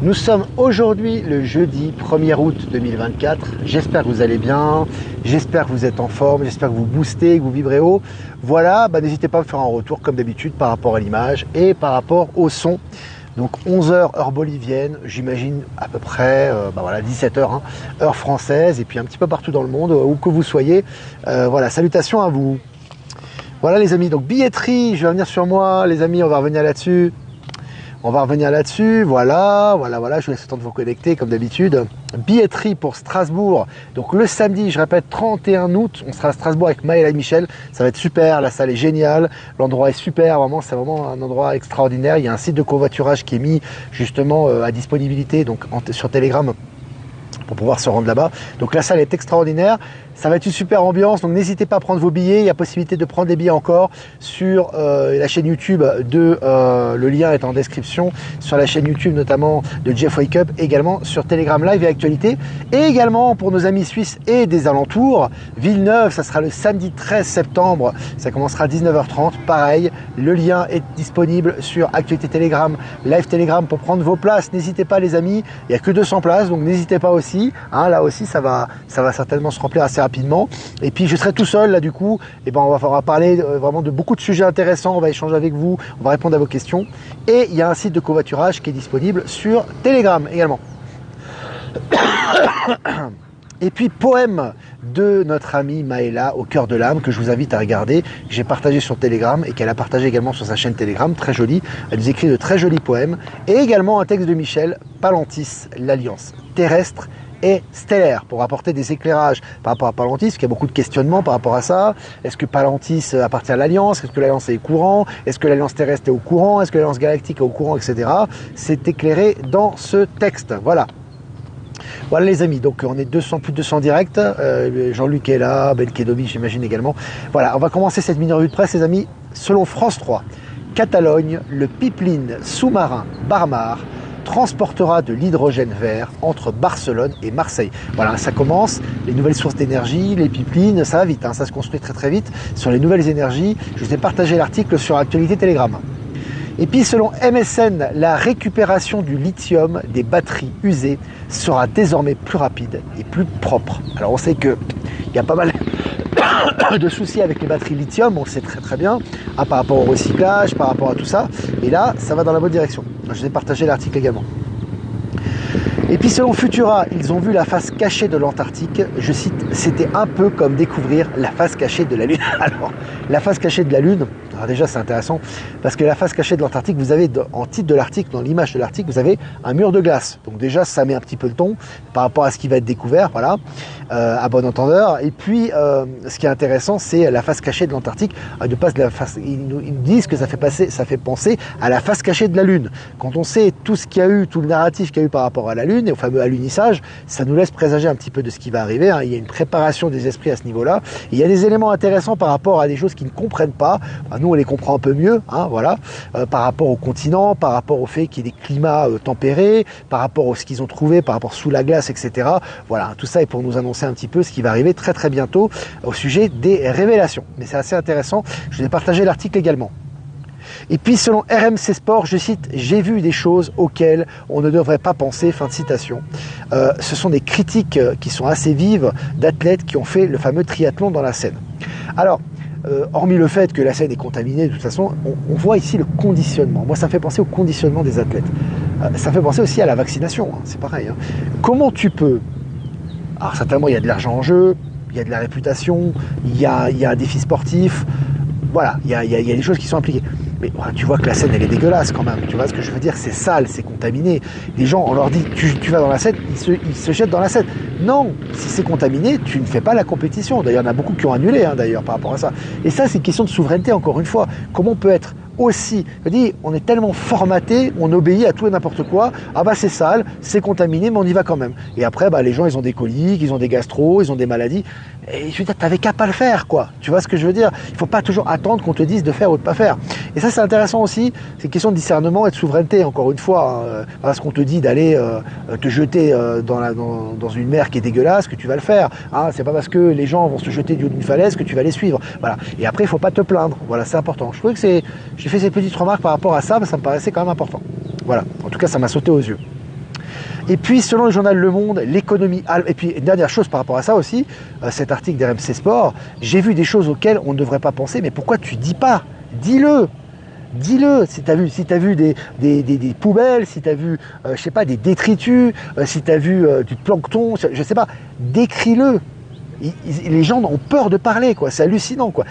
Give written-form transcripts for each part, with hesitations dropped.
Nous sommes aujourd'hui le jeudi 1er août 2024. J'espère que vous allez bien, j'espère que vous êtes en forme, j'espère que vous boostez, que vous vibrez haut. Voilà, n'hésitez pas à me faire un retour comme d'habitude par rapport à l'image et par rapport au son. Donc 11h heure bolivienne, j'imagine à peu près 17h heure française et puis un petit peu partout dans le monde, où que vous soyez. Voilà, salutations à vous. Voilà les amis, donc billetterie, je vais revenir sur moi, les amis, on va revenir là-dessus. Voilà, je vous laisse le temps de vous connecter comme d'habitude. Billetterie pour Strasbourg, donc le samedi, je répète, 31 août, on sera à Strasbourg avec Maëla et Michel, ça va être super, la salle est géniale, l'endroit est super, vraiment, c'est vraiment un endroit extraordinaire, il y a un site de covoiturage qui est mis justement à disponibilité donc sur Telegram pour pouvoir se rendre là-bas. Donc la salle est extraordinaire, ça va être une super ambiance, donc n'hésitez pas à prendre vos billets, il y a possibilité de prendre des billets encore sur la chaîne YouTube le lien est en description, sur la chaîne YouTube notamment de Jeff Wake Up, également sur Telegram Live et Actualité, et également pour nos amis suisses et des alentours, Villeneuve, ça sera le samedi 13 septembre, ça commencera à 19h30, pareil, le lien est disponible sur Actualité Telegram, Live Telegram pour prendre vos places, n'hésitez pas les amis, il n'y a que 200 places, donc n'hésitez pas aussi, là aussi ça va certainement se remplir assez rapidement. Et puis je serai tout seul là du coup, et on va parler vraiment de beaucoup de sujets intéressants, on va échanger avec vous, on va répondre à vos questions. Et il y a un site de covoiturage qui est disponible sur Telegram également. Et puis poème de notre amie Maëla au cœur de l'âme que je vous invite à regarder, que j'ai partagé sur Telegram et qu'elle a partagé également sur sa chaîne Telegram, très jolie. Elle nous écrit de très jolis poèmes. Et également un texte de Michel, Palantis, l'alliance terrestre et stellaire, pour apporter des éclairages par rapport à Palantis, parce qu'il y a beaucoup de questionnements par rapport à ça. Est-ce que Palantis appartient à l'Alliance? Est-ce que l'Alliance est au courant? Est-ce que l'Alliance terrestre est au courant? Est-ce que l'Alliance galactique est au courant, etc. C'est éclairé dans ce texte. Voilà les amis, donc on est plus de 200 directs, Jean-Luc est là, Ben Kedovi j'imagine également. Voilà, on va commencer cette mini-revue de presse les amis. Selon France 3, Catalogne, le pipeline sous-marin Barmar transportera de l'hydrogène vert entre Barcelone et Marseille. Voilà, ça commence, les nouvelles sources d'énergie, les pipelines, ça va vite, ça se construit très très vite sur les nouvelles énergies. Je vous ai partagé l'article sur Actualité Telegram. Et puis selon MSN, la récupération du lithium des batteries usées sera désormais plus rapide et plus propre. Alors on sait qu'il y a pas mal de soucis avec les batteries lithium, on le sait très très bien, par rapport au recyclage, par rapport à tout ça. Et là, ça va dans la bonne direction. Je vous ai partagé l'article également. Et puis selon Futura, ils ont vu la face cachée de l'Antarctique. Je cite, c'était un peu comme découvrir la face cachée de la Lune. Alors, la face cachée de la Lune, alors déjà c'est intéressant, parce que la face cachée de l'Antarctique, vous avez en titre de l'article, dans l'image de l'article, vous avez un mur de glace. Donc déjà, ça met un petit peu le ton par rapport à ce qui va être découvert, voilà, à bon entendeur. Et puis, ce qui est intéressant, c'est la face cachée de l'Antarctique. Ils nous disent que ça fait penser à la face cachée de la Lune. Quand on sait tout ce qu'il y a eu, tout le narratif qu'il y a eu par rapport à la Lune, et au fameux alunissage, ça nous laisse présager un petit peu de ce qui va arriver. Il y a une préparation des esprits à ce niveau-là. Il y a des éléments intéressants par rapport à des choses qu'ils ne comprennent pas. Nous, on les comprend un peu mieux, par rapport au continent, par rapport au fait qu'il y ait des climats tempérés, par rapport à ce qu'ils ont trouvé, par rapport sous la glace, etc. Voilà, tout ça est pour nous annoncer un petit peu ce qui va arriver très très bientôt au sujet des révélations. Mais c'est assez intéressant. Je vous ai partagé l'article également. Et puis selon RMC Sport, je cite, j'ai vu des choses auxquelles on ne devrait pas penser, fin de citation. Ce sont des critiques qui sont assez vives d'athlètes qui ont fait le fameux triathlon dans la Seine. Alors, hormis le fait que la Seine est contaminée, de toute façon, on voit ici le conditionnement. Moi, ça me fait penser au conditionnement des athlètes. Ça me fait penser aussi à la vaccination, c'est pareil. Comment tu peux... Alors certainement, il y a de l'argent en jeu, il y a de la réputation, il y a un défi sportif, voilà, il y a des choses qui sont impliquées. Mais tu vois que la Seine, elle est dégueulasse quand même. Tu vois ce que je veux dire? C'est sale, c'est contaminé. Les gens, on leur dit, tu vas dans la Seine, ils se jettent dans la Seine. Non, si c'est contaminé, tu ne fais pas la compétition. D'ailleurs, il y en a beaucoup qui ont annulé, d'ailleurs, par rapport à ça. Et ça, c'est une question de souveraineté, encore une fois. Comment on peut être aussi, je dis, on est tellement formaté, on obéit à tout et n'importe quoi. Ah bah c'est sale, c'est contaminé, mais on y va quand même. Et après, les gens, ils ont des coliques, ils ont des gastro, ils ont des maladies. Et je veux dire, t'avais qu'à pas le faire, quoi. Tu vois ce que je veux dire? Il faut pas toujours attendre qu'on te dise de faire ou de pas faire. Et ça, c'est intéressant aussi. C'est une question de discernement et de souveraineté, encore une fois. Parce qu'on te dit d'aller te jeter dans une mer qui est dégueulasse que tu vas le faire. C'est pas parce que les gens vont se jeter du haut d'une falaise que tu vas les suivre. Voilà. Et après, il faut pas te plaindre. Voilà, c'est important. Je trouvais que j'ai fait ces petites remarques par rapport à ça, mais ça me paraissait quand même important. Voilà. En tout tout cas, ça m'a sauté aux yeux. Et puis, selon le journal Le Monde, l'économie... Et puis, une dernière chose par rapport à ça aussi, cet article d'RMC Sport, j'ai vu des choses auxquelles on ne devrait pas penser, mais pourquoi tu dis pas? Dis-le. Dis-le, si tu as vu des poubelles, si tu as vu, je sais pas, des détritus, si tu as vu du plancton, je sais pas, décris-le. Les gens ont peur de parler, quoi. C'est hallucinant, quoi.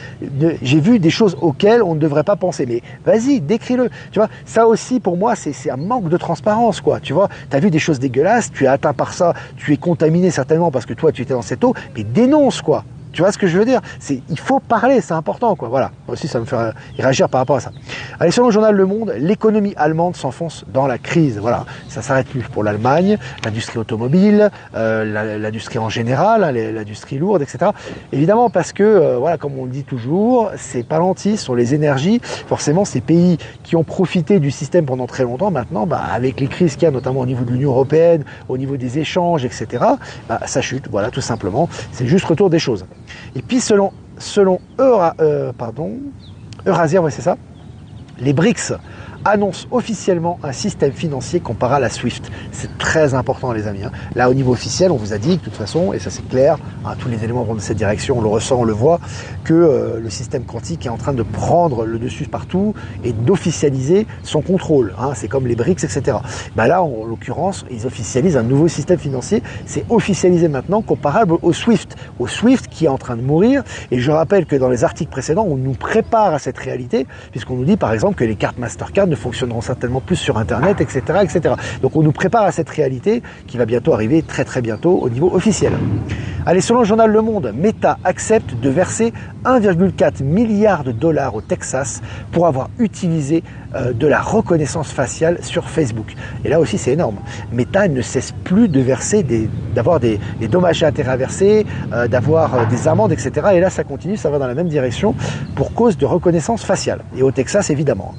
J'ai vu des choses auxquelles on ne devrait pas penser, mais vas-y, décris-le. Tu vois, ça aussi pour moi c'est un manque de transparence, quoi. Tu vois, tu as vu des choses dégueulasses, tu es atteint par ça, tu es contaminé certainement parce que toi tu étais dans cette eau, mais dénonce, quoi. Tu vois ce que je veux dire? Il faut parler, c'est important, quoi. Voilà. Moi aussi, ça me fait réagir par rapport à ça. Allez, selon le journal Le Monde, l'économie allemande s'enfonce dans la crise. Voilà. Ça s'arrête plus pour l'Allemagne, l'industrie automobile, l'industrie en général, hein, l'industrie lourde, etc. Évidemment, parce que, voilà, comme on le dit toujours, ces palantis sur les énergies, forcément, ces pays qui ont profité du système pendant très longtemps, maintenant, avec les crises qu'il y a, notamment au niveau de l'Union européenne, au niveau des échanges, etc., ça chute. Voilà, tout simplement. C'est juste retour des choses. Et puis selon Eurasia, ouais, c'est ça, les BRICS annonce officiellement un système financier comparable à SWIFT. C'est très important, les amis. Là, au niveau officiel, on vous a dit, de toute façon, et ça c'est clair, tous les éléments vont dans cette direction, on le ressent, on le voit, que le système quantique est en train de prendre le dessus partout et d'officialiser son contrôle. C'est comme les BRICS, etc. Là, en l'occurrence, ils officialisent un nouveau système financier. C'est officialisé maintenant, comparable au SWIFT. Au SWIFT qui est en train de mourir. Et je rappelle que dans les articles précédents, on nous prépare à cette réalité, puisqu'on nous dit, par exemple, que les cartes Mastercard ne fonctionneront certainement plus sur Internet, etc., etc. Donc on nous prépare à cette réalité qui va bientôt arriver, très très bientôt, au niveau officiel. Allez, selon le journal Le Monde, Meta accepte de verser 1,4 milliard de dollars au Texas pour avoir utilisé de la reconnaissance faciale sur Facebook. Et là aussi, c'est énorme. Meta ne cesse plus de verser, d'avoir des dommages et intérêts à verser, d'avoir des amendes, etc. Et là, ça continue, ça va dans la même direction pour cause de reconnaissance faciale. Et au Texas, évidemment.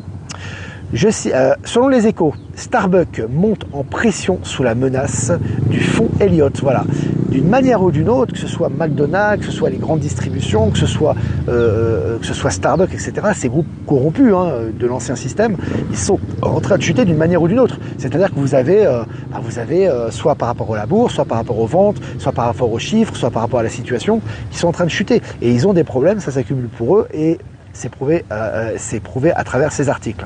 Selon les Échos, Starbucks monte en pression sous la menace du fonds Elliott. Voilà. D'une manière ou d'une autre, que ce soit McDonald's, que ce soit les grandes distributions, que ce soit Starbucks, etc., ces groupes corrompus de l'ancien système, ils sont en train de chuter d'une manière ou d'une autre. C'est-à-dire que vous avez soit par rapport à la bourse, soit par rapport aux ventes, soit par rapport aux chiffres, soit par rapport à la situation, qui sont en train de chuter. Et ils ont des problèmes, ça s'accumule pour eux, et c'est prouvé à travers ces articles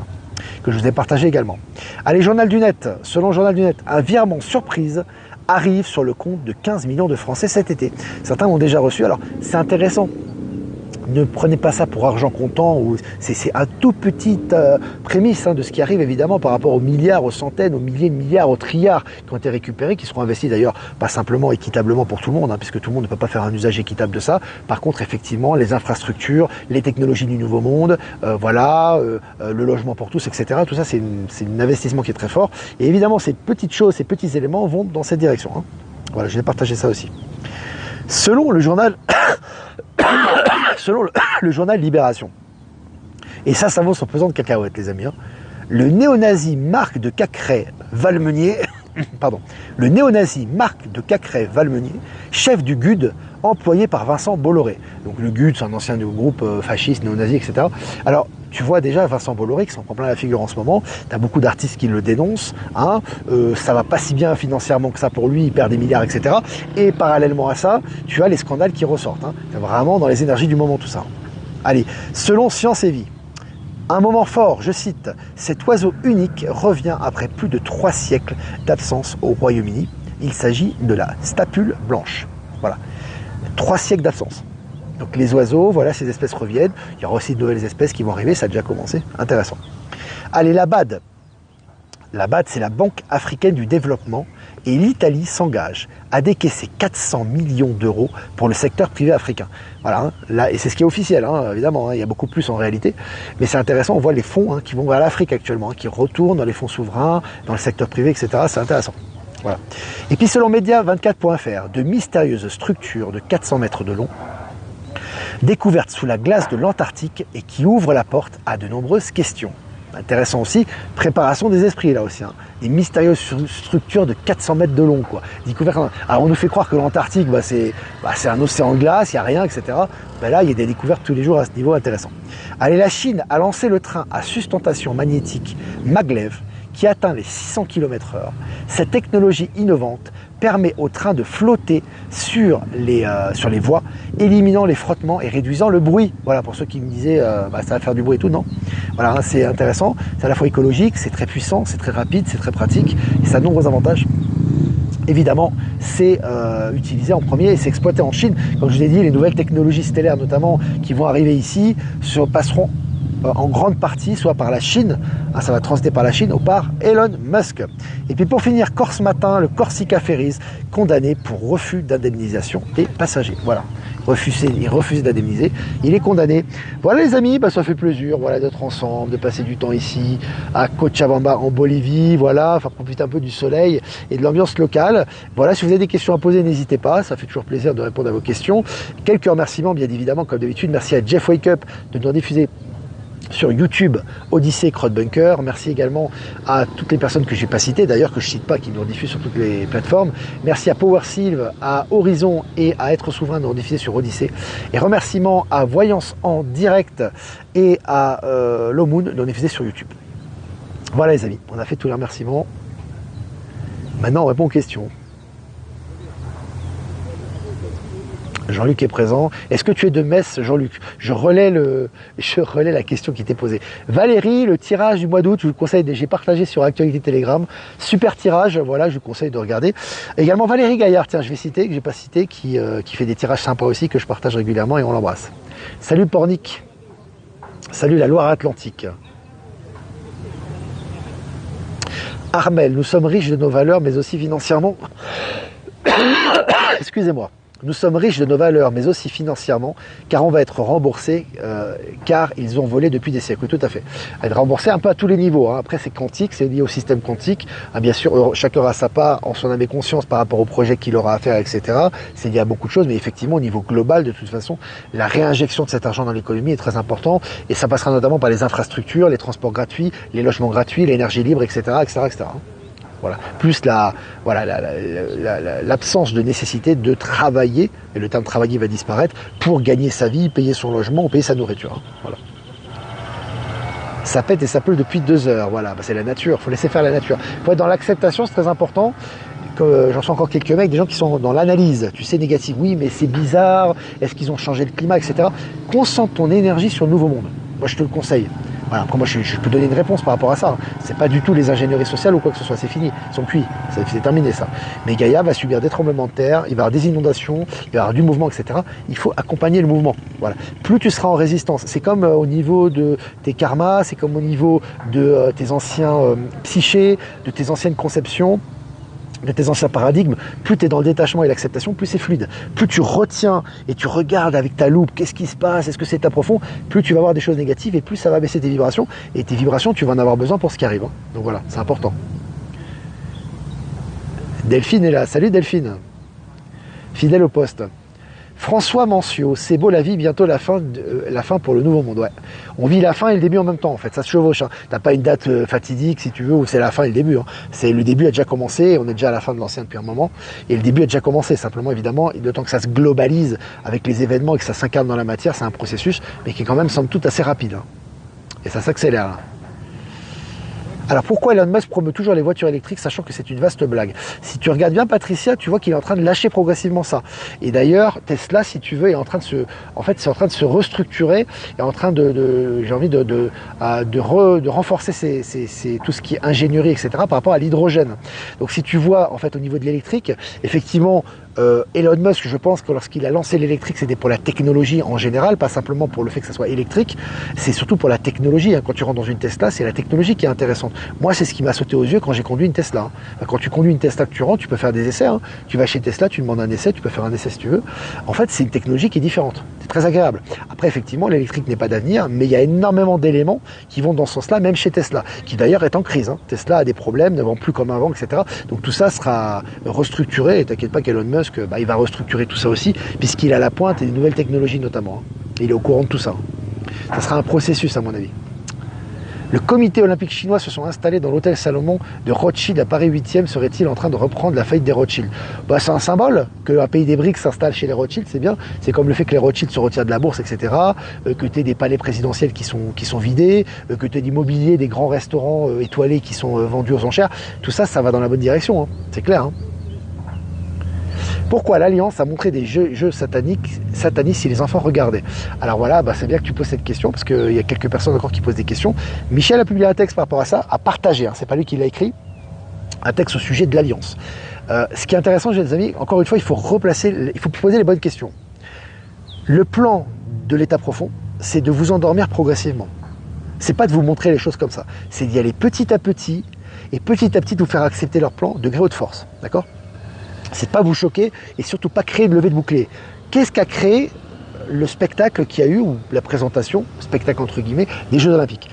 que je vous ai partagé également. Allez, Journal du Net. Selon le Journal du Net, un virement surprise arrive sur le compte de 15 millions de Français cet été. Certains l'ont déjà reçu. Alors, c'est intéressant. Ne prenez pas ça pour argent comptant. C'est un tout petit prémisse de ce qui arrive évidemment par rapport aux milliards, aux centaines, aux milliers de milliards, aux trilliards qui ont été récupérés, qui seront investis d'ailleurs pas simplement équitablement pour tout le monde, puisque tout le monde ne peut pas faire un usage équitable de ça. Par contre, effectivement, les infrastructures, les technologies du nouveau monde, le logement pour tous, etc. Tout ça, c'est un investissement qui est très fort. Et évidemment, ces petites choses, ces petits éléments vont dans cette direction. Voilà, je vais partager ça aussi. Selon le journal Libération, et ça vaut son pesant de cacahuètes, les amis, le néo-nazi Marc de Cacré-Valmenier, chef du GUD, employé par Vincent Bolloré. Donc le GUD, c'est un ancien du groupe fasciste, néo-nazi, etc. Alors, tu vois déjà Vincent Bolloré qui s'en prend plein la figure en ce moment. Tu as beaucoup d'artistes qui le dénoncent. Ça va pas si bien financièrement que ça pour lui, il perd des milliards, etc. Et parallèlement à ça, tu as les scandales qui ressortent. C'est vraiment dans les énergies du moment tout ça. Allez, selon Science et Vie, un moment fort, je cite, cet oiseau unique revient après plus de 3 siècles d'absence au Royaume-Uni. Il s'agit de la stapule blanche. Voilà, 3 siècles d'absence. Donc les oiseaux, voilà, ces espèces reviennent. Il y aura aussi de nouvelles espèces qui vont arriver, ça a déjà commencé. Intéressant. Allez, la BAD. La BAD, c'est la Banque africaine du développement. Et l'Italie s'engage à décaisser 400 millions d'euros pour le secteur privé africain. Voilà, là, et c'est ce qui est officiel, évidemment. Il y a beaucoup plus en réalité. Mais c'est intéressant, on voit les fonds qui vont vers l'Afrique actuellement, qui retournent dans les fonds souverains, dans le secteur privé, etc. C'est intéressant. Voilà. Et puis selon Média24.fr, de mystérieuses structures de 400 mètres de long, découverte sous la glace de l'Antarctique et qui ouvre la porte à de nombreuses questions. Intéressant aussi, préparation des esprits là aussi. Des mystérieuses structures de 400 mètres de long. Découverte. Alors on nous fait croire que l'Antarctique, c'est un océan de glace, il n'y a rien, etc. Là, il y a des découvertes tous les jours à ce niveau intéressant. Allez, la Chine a lancé le train à sustentation magnétique Maglev qui atteint les 600 km/h. Cette technologie innovante permet au train de flotter sur les voies, éliminant les frottements et réduisant le bruit. Voilà, pour ceux qui me disaient ça va faire du bruit et tout, non. Voilà, hein, c'est intéressant, c'est à la fois écologique, c'est très puissant, c'est très rapide, c'est très pratique, et ça a de nombreux avantages. Évidemment, c'est utilisé en premier et c'est exploité en Chine. Comme je vous ai dit, les nouvelles technologies stellaires notamment qui vont arriver ici passeront en grande partie soit par la Chine, hein, ça va transiter par la Chine, ou par Elon Musk. Et puis pour finir, Corse Matin, le Corsica Ferries, condamné pour refus d'indemnisation des passagers. Voilà, il refuse d'indemniser, il est condamné. Voilà les amis, ça fait plaisir, voilà, d'être ensemble, de passer du temps ici, à Cochabamba en Bolivie, voilà, enfin profiter un peu du soleil et de l'ambiance locale. Voilà, si vous avez des questions à poser, n'hésitez pas, ça fait toujours plaisir de répondre à vos questions. Quelques remerciements, bien évidemment, comme d'habitude. Merci à Jeff Wake Up de nous diffuser sur YouTube, Odyssée, Crowdbunker. Merci également à toutes les personnes que je n'ai pas citées, d'ailleurs que je ne cite pas, qui nous diffusent sur toutes les plateformes. Merci à PowerSylve, à Horizon et à Être Souverain de nous diffuser sur Odyssée. Et remerciements à Voyance en direct et à Lomoon de nous diffuser sur YouTube. Voilà les amis, on a fait tous les remerciements. Maintenant on répond aux questions. Jean-Luc est présent. Est-ce que tu es de Metz, Jean-Luc? Je relais la question qui t'est posée. Valérie, le tirage du mois d'août, je vous conseille, j'ai partagé sur Actualité Telegram. Super tirage, voilà, je vous conseille de regarder. Également Valérie Gaillard, tiens, je vais citer, que j'ai pas cité, qui fait des tirages sympas aussi, que je partage régulièrement et on l'embrasse. Salut Pornic. Salut la Loire-Atlantique. Armel, nous sommes riches de nos valeurs, mais aussi financièrement. Excusez-moi. Nous sommes riches de nos valeurs, mais aussi financièrement, car on va être remboursé, car ils ont volé depuis des siècles. Tout à fait. Être remboursé un peu à tous les niveaux. Hein. Après, c'est quantique, c'est lié au système quantique. Ah, bien sûr, chacun aura sa part en son âme et conscience par rapport au projet qu'il aura à faire, etc. C'est lié à beaucoup de choses, mais effectivement, au niveau global, de toute façon, la réinjection de cet argent dans l'économie est très important, et ça passera notamment par les infrastructures, les transports gratuits, les logements gratuits, l'énergie libre, etc., etc., etc. Voilà. Plus l'absence de nécessité de travailler, et le terme travailler va disparaître, pour gagner sa vie, payer son logement ou payer sa nourriture. Voilà. Ça pète et ça pleut depuis 2 heures. Voilà, c'est la nature, il faut laisser faire la nature. Il faut être dans l'acceptation, c'est très important. J'en sais encore quelques mecs, des gens qui sont dans l'analyse, tu sais, négative. Oui, mais c'est bizarre, est-ce qu'ils ont changé le climat, etc. Concentre ton énergie sur le nouveau monde. Moi, je te le conseille. Voilà, après moi je peux donner une réponse par rapport à ça. C'est pas du tout les ingénieries sociales ou quoi que ce soit, c'est fini, ils sont cuits, c'est terminé ça. Mais Gaïa va subir des tremblements de terre, il va y avoir des inondations, il va y avoir du mouvement, etc. Il faut accompagner le mouvement. Voilà. Plus tu seras en résistance, c'est comme au niveau de tes karmas, c'est comme au niveau de tes anciens psychés, de tes anciennes conceptions, de tes anciens paradigmes, plus tu es dans le détachement et l'acceptation, plus c'est fluide. Plus tu retiens et tu regardes avec ta loupe, qu'est-ce qui se passe, est-ce que c'est à profond, plus tu vas avoir des choses négatives et plus ça va baisser tes vibrations. Et tes vibrations, tu vas en avoir besoin pour ce qui arrive. Hein. Donc voilà, c'est important. Delphine est là. Salut Delphine. Fidèle au poste. François Mancio, c'est beau la vie, bientôt la fin pour le nouveau monde. Ouais. On vit la fin et le début en même temps, en fait, ça se chevauche. Hein. T'as pas une date fatidique, si tu veux, où c'est la fin et le début. Hein. Le début a déjà commencé, on est déjà à la fin de l'ancien depuis un moment, et le début a déjà commencé, simplement, évidemment, le temps que ça se globalise avec les événements et que ça s'incarne dans la matière, c'est un processus, mais qui est quand même, somme toute, assez rapide. Hein. Et ça s'accélère, là. Alors pourquoi Elon Musk promeut toujours les voitures électriques, sachant que c'est une vaste blague? Si tu regardes bien Patricia, tu vois qu'il est en train de lâcher progressivement ça. Et d'ailleurs, Tesla, si tu veux, est en train de c'est en train de se restructurer, est en train j'ai envie de renforcer tout ce qui est ingénierie, etc. par rapport à l'hydrogène. Donc si tu vois, en fait, au niveau de l'électrique, effectivement, Elon Musk, je pense que lorsqu'il a lancé l'électrique, c'était pour la technologie en général, pas simplement pour le fait que ça soit électrique, c'est surtout pour la technologie. Hein. Quand tu rentres dans une Tesla, c'est la technologie qui est intéressante. Moi, c'est ce qui m'a sauté aux yeux quand j'ai conduit une Tesla. Hein. Quand tu conduis une Tesla que tu rentres, tu peux faire des essais. Hein. Tu vas chez Tesla, tu demandes un essai, tu peux faire un essai si tu veux. En fait, c'est une technologie qui est différente. C'est très agréable. Après, effectivement, l'électrique n'est pas d'avenir, mais il y a énormément d'éléments qui vont dans ce sens-là, même chez Tesla, qui d'ailleurs est en crise. Hein. Tesla a des problèmes, ne vend plus comme avant, etc. Donc tout ça sera restructuré, et t'inquiète pas qu'Elon Musk, il va restructurer tout ça aussi, puisqu'il a la pointe et des nouvelles technologies notamment. Hein. Il est au courant de tout ça. Ça sera un processus à mon avis. Le comité olympique chinois se sont installés dans l'hôtel Salomon de Rothschild à Paris 8e. Serait-il en train de reprendre la faillite des Rothschild? Bah, c'est un symbole qu'un pays des BRICS s'installe chez les Rothschild, c'est bien. C'est comme le fait que les Rothschild se retirent de la bourse, etc. Que tu aies des palais présidentiels qui sont vidés, que tu aies l'immobilier, des grands restaurants étoilés qui sont vendus aux enchères. Tout ça, ça va dans la bonne direction, hein. C'est clair. Hein. Pourquoi l'Alliance a montré des jeux satanistes si les enfants regardaient? Alors voilà, bah c'est bien que tu poses cette question, parce qu'il y a quelques personnes encore qui posent des questions. Michel a publié un texte par rapport à ça, à partager, hein, c'est pas lui qui l'a écrit, un texte au sujet de l'Alliance. Ce qui est intéressant, les amis, encore une fois, il faut poser les bonnes questions. Le plan de l'état profond, c'est de vous endormir progressivement. C'est pas de vous montrer les choses comme ça. C'est d'y aller petit à petit, et petit à petit de vous faire accepter leur plan de gré ou de force. D'accord? C'est de pas vous choquer et surtout pas créer de levée de bouclier. Qu'est-ce qu'a créé le spectacle qu'il y a eu, ou la présentation, spectacle entre guillemets, des Jeux Olympiques?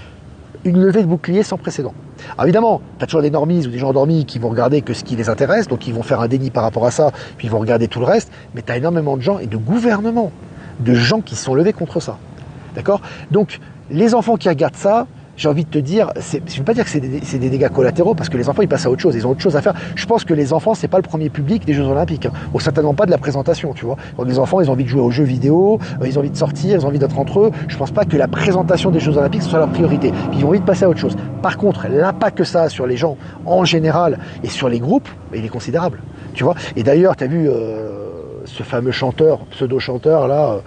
Une levée de bouclier sans précédent. Alors évidemment, tu as toujours des normies ou des gens endormis qui vont regarder que ce qui les intéresse, donc ils vont faire un déni par rapport à ça, puis ils vont regarder tout le reste, mais tu as énormément de gens et de gouvernements, de gens qui sont levés contre ça. D'accord? Donc les enfants qui regardent ça, j'ai envie de te dire, je ne veux pas dire que c'est des dégâts collatéraux, parce que les enfants, ils passent à autre chose, ils ont autre chose à faire. Je pense que les enfants, c'est pas le premier public des Jeux Olympiques, hein, ou certainement pas de la présentation, tu vois. Donc, les enfants, ils ont envie de jouer aux jeux vidéo, ils ont envie de sortir, ils ont envie d'être entre eux. Je pense pas que la présentation des Jeux Olympiques soit leur priorité. Puis, ils ont envie de passer à autre chose. Par contre, l'impact que ça a sur les gens, en général, et sur les groupes, il est considérable, tu vois. Et d'ailleurs, tu as vu... ce fameux chanteur, pseudo-chanteur là,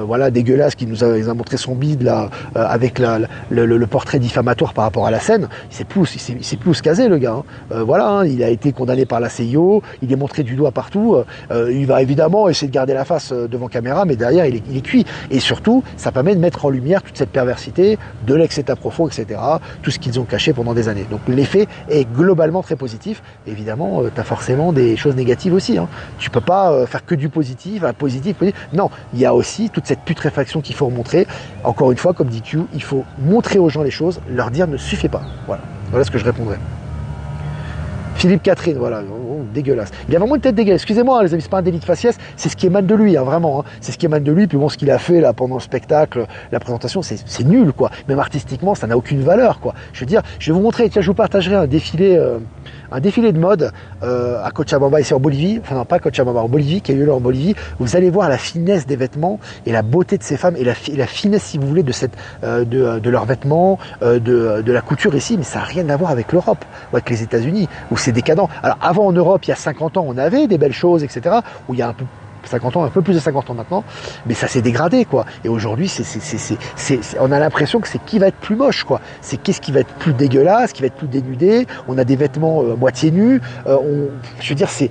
voilà, dégueulasse, qui nous a montré son bide là, avec le portrait diffamatoire par rapport à la scène, il s'est plus casé le gars. Hein. Voilà, hein, il a été condamné par la CIO, il est montré du doigt partout, il va évidemment essayer de garder la face devant caméra, mais derrière il est cuit. Et surtout, ça permet de mettre en lumière toute cette perversité de l'ex-état profond, etc., tout ce qu'ils ont caché pendant des années. Donc l'effet est globalement très positif. Évidemment, tu as forcément des choses négatives aussi. Hein. Tu peux pas faire que du positif, un positif. Non, il y a aussi toute cette putréfaction qu'il faut montrer. Encore une fois, comme dit Q, il faut montrer aux gens les choses, leur dire ne suffit pas. Voilà ce que je répondrais. Philippe Catherine, voilà, dégueulasse. Il a vraiment une tête dégueulasse. Excusez-moi, les amis, c'est pas un délit de faciès, c'est ce qui émane de lui, hein, vraiment. Hein. C'est ce qui émane de lui. Puis bon, ce qu'il a fait là pendant le spectacle, la présentation, c'est nul, quoi. Même artistiquement, ça n'a aucune valeur, quoi. Je veux dire, je vais vous montrer. Tiens, je vous partagerai un défilé de mode à Cochabamba, ici en Bolivie. Enfin non, pas Cochabamba, en Bolivie, qui a eu lieu en Bolivie. Vous allez voir la finesse des vêtements et la beauté de ces femmes et la finesse, si vous voulez, de leurs vêtements, de la couture ici. Mais ça n'a rien à voir avec l'Europe ou avec les États-Unis, où c'est décadent. Alors avant en Europe, il y a 50 ans, on avait des belles choses, etc. Où il y a un peu plus de 50 ans maintenant, mais ça s'est dégradé, quoi. Et aujourd'hui, on a l'impression que c'est qui va être plus moche, quoi. C'est qu'est-ce qui va être plus dégueulasse, qui va être plus dénudé. On a des vêtements moitié nus. Je veux dire, c'est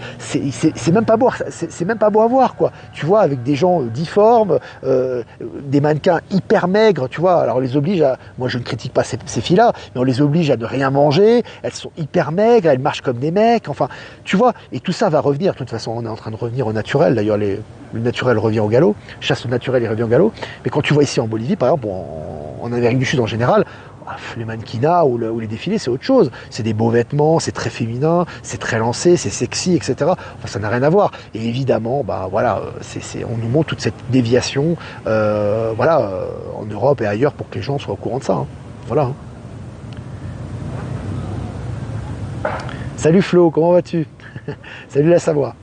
même pas beau, c'est même pas beau à voir, quoi. Tu vois, avec des gens difformes, des mannequins hyper maigres, tu vois. Alors on les oblige moi je ne critique pas ces filles-là, mais on les oblige à ne rien manger. Elles sont hyper maigres, elles marchent comme des mecs. Enfin, tu vois. Et tout ça va revenir. De toute façon, on est en train de revenir au naturel. D'ailleurs, le naturel revient au galop, chasse au naturel, il revient au galop. Mais quand tu vois ici en Bolivie, par exemple, en Amérique du Sud en général, les mannequinats ou les défilés, c'est autre chose. C'est des beaux vêtements, c'est très féminin, c'est très lancé, c'est sexy, etc. Enfin, ça n'a rien à voir. Et évidemment, voilà, on nous montre toute cette déviation, en Europe et ailleurs pour que les gens soient au courant de ça. Hein. Voilà. Hein. Salut Flo, comment vas-tu? Salut la Savoie.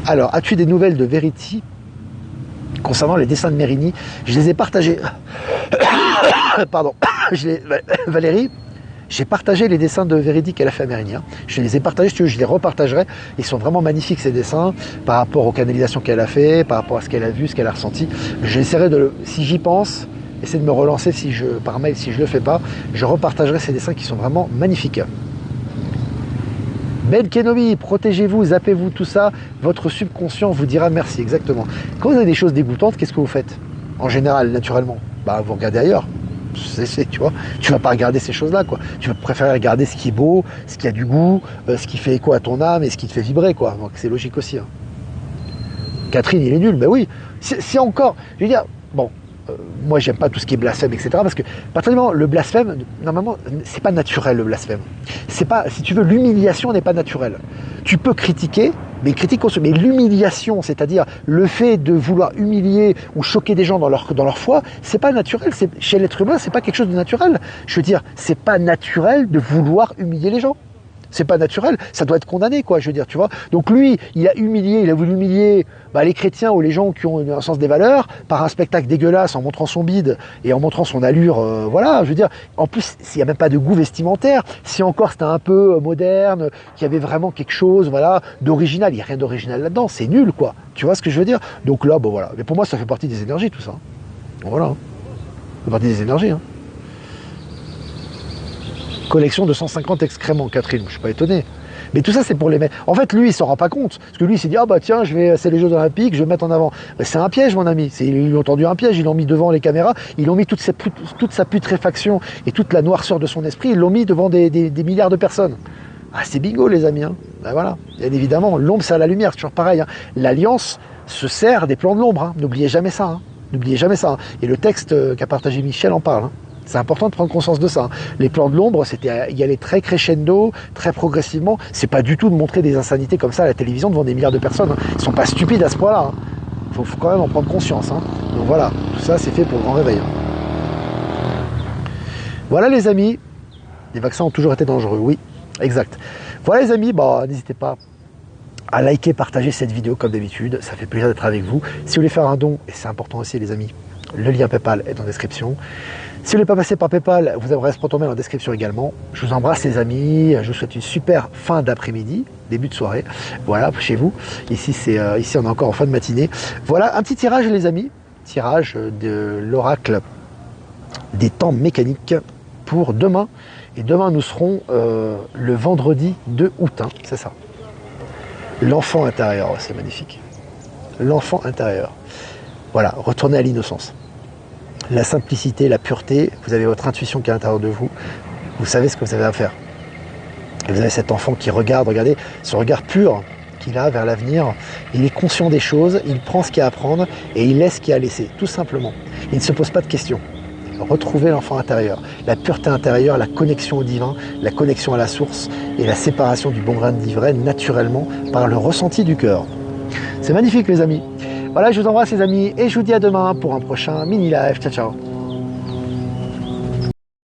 Alors, as-tu des nouvelles de Verity concernant les dessins de Merini? Je les ai partagés. Pardon. Valérie, j'ai partagé les dessins de Verity qu'elle a fait à Merini. Hein. Je les ai partagés, si tu veux, je les repartagerai. Ils sont vraiment magnifiques, ces dessins, par rapport aux canalisations qu'elle a fait, par rapport à ce qu'elle a vu, ce qu'elle a ressenti. J'essaierai si j'y pense, essayer de me relancer par mail si je ne le fais pas. Je repartagerai ces dessins qui sont vraiment magnifiques. Ben Kenobi, protégez-vous, zappez-vous, tout ça, votre subconscient vous dira merci, exactement. Quand vous avez des choses dégoûtantes, qu'est-ce que vous faites? En général, naturellement, vous regardez ailleurs. Tu vois, tu vas pas regarder ces choses-là, quoi. Tu vas préférer regarder ce qui est beau, ce qui a du goût, ce qui fait écho à ton âme et ce qui te fait vibrer, quoi. Donc c'est logique aussi. Hein. Catherine, il est nul, ben oui. C'est encore, je veux dire, bon. Moi j'aime pas tout ce qui est blasphème, etc. Parce que particulièrement le blasphème, normalement, c'est pas naturel le blasphème. C'est pas, si tu veux, l'humiliation n'est pas naturelle. Tu peux critiquer, Mais critique constructive, mais l'humiliation, c'est-à-dire le fait de vouloir humilier ou choquer des gens dans leur foi, c'est pas naturel. Chez l'être humain, c'est pas quelque chose de naturel. Je veux dire, c'est pas naturel de vouloir humilier les gens. C'est pas naturel, ça doit être condamné, quoi, je veux dire, tu vois. Donc lui, il a voulu humilier les chrétiens ou les gens qui ont un sens des valeurs par un spectacle dégueulasse en montrant son bide et en montrant son allure, voilà, je veux dire. En plus, s'il n'y a même pas de goût vestimentaire, si encore c'était un peu moderne, qu'il y avait vraiment quelque chose, voilà, d'original, il n'y a rien d'original là-dedans, c'est nul, quoi. Tu vois ce que je veux dire? Donc là, bon voilà. Mais pour moi, ça fait partie des énergies, tout ça. Voilà. Ça fait partie des énergies, hein. Collection de 150 excréments, Catherine, je suis pas étonné. Mais tout ça, c'est pour les mettre. En fait, lui, il s'en rend pas compte. Parce que lui, il s'est dit, ah bah tiens, c'est les Jeux Olympiques, je vais mettre en avant. Mais c'est un piège, mon ami. Ils ont tendu un piège, ils l'ont mis devant les caméras, ils l'ont mis toute sa putréfaction et toute la noirceur de son esprit, ils l'ont mis devant des milliards de personnes. Ah, c'est bingo, les amis. Hein. Ben voilà. Bien évidemment, l'ombre, c'est à la lumière, c'est toujours pareil. Hein. L'Alliance se sert des plans de l'ombre. Hein. N'oubliez jamais ça. Hein. N'oubliez jamais ça. Hein. Et le texte qu'a partagé Michel en parle. Hein. C'est important de prendre conscience de ça. Les plans de l'ombre, c'était y aller très crescendo, très progressivement. C'est pas du tout de montrer des insanités comme ça à la télévision devant des milliards de personnes. Hein. Ils sont pas stupides à ce point-là. Hein. Faut quand même en prendre conscience. Hein. Donc voilà, tout ça c'est fait pour le grand réveil. Voilà les amis, les vaccins ont toujours été dangereux, oui, exact. Voilà les amis, n'hésitez pas à liker, partager cette vidéo comme d'habitude. Ça fait plaisir d'être avec vous. Si vous voulez faire un don, et c'est important aussi les amis, le lien PayPal est en description. Si vous n'êtes pas passé par PayPal, vous avez Proton Mail en description également. Je vous embrasse les amis, je vous souhaite une super fin d'après-midi, début de soirée. Voilà, chez vous. Ici, ici on est encore en fin de matinée. Voilà, un petit tirage les amis. Tirage de l'oracle des temps mécaniques pour demain. Et demain, nous serons le vendredi 2 août, hein, c'est ça. L'enfant intérieur, c'est magnifique. L'enfant intérieur. Voilà, retournez à l'innocence. La simplicité, la pureté, vous avez votre intuition qui est à l'intérieur de vous, vous savez ce que vous avez à faire. Et vous avez cet enfant qui regarde, regardez, ce regard pur qu'il a vers l'avenir, il est conscient des choses, il prend ce qu'il y a à prendre et il laisse ce qu'il y a à laisser, tout simplement. Il ne se pose pas de questions. Retrouvez l'enfant intérieur, la pureté intérieure, la connexion au divin, la connexion à la source et la séparation du bon grain d'ivraie naturellement par le ressenti du cœur. C'est magnifique les amis. Voilà, je vous embrasse les amis et je vous dis à demain pour un prochain mini live. Ciao, ciao.